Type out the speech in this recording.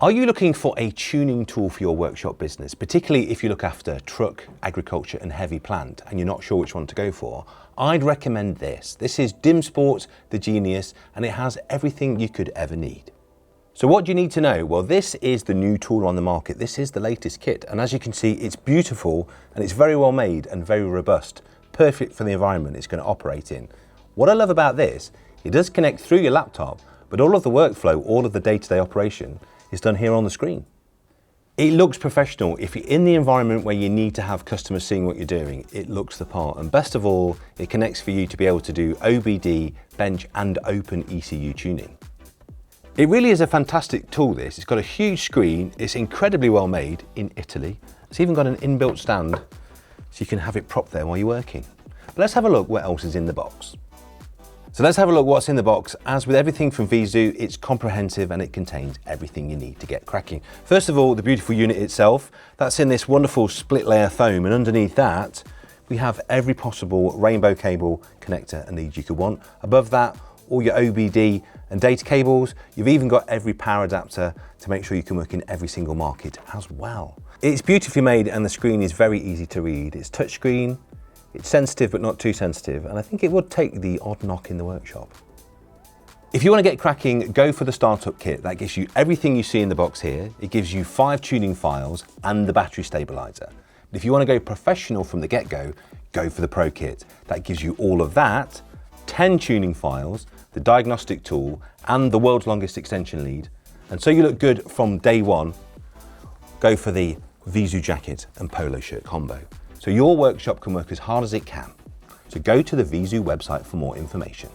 Are you looking for a tuning tool for your workshop business, particularly if you look after truck, agriculture and heavy plant and you're not sure which one to go for? I'd recommend this. This is Dimsport TheGENIUS and it has everything you could ever need. So what do you need to know? Well, this is the new tool on the market. This is the latest kit. And as you can see, it's beautiful and it's very well made and very robust, perfect for the environment it's going to operate in. What I love about this, it does connect through your laptop, but all of the workflow, all of the day-to-day operation is done here on the screen. It looks professional. If you're in the environment where you need to have customers seeing what you're doing, it looks the part. And best of all, it connects for you to be able to do OBD, bench and open ECU tuning. It really is a fantastic tool this. It's got a huge screen. It's incredibly well made in Italy. It's even got an inbuilt stand so you can have it propped there while you're working. But let's have a look what else is in the box. So let's have a look what's in the box. As with everything from VIEZU, it's comprehensive and it contains everything you need to get cracking. First of all, the beautiful unit itself, that's in this wonderful split layer foam, and underneath that, we have every possible rainbow cable connector and lead you could want. Above that, all your OBD and data cables. You've even got every power adapter to make sure you can work in every single market as well. It's beautifully made and the screen is very easy to read. It's touchscreen. It's sensitive but not too sensitive, and I think it would take the odd knock in the workshop. If you want to get cracking, go for the startup kit. That gives you everything you see in the box here. It gives you 5 tuning files and the battery stabilizer. But if you want to go professional from the get-go, go for the Pro kit. That gives you all of that, 10 tuning files, the diagnostic tool, and the world's longest extension lead. And so you look good from day one, go for the VIEZU jacket and polo shirt combo. So your workshop can work as hard as it can. So go to the VIEZU website for more information.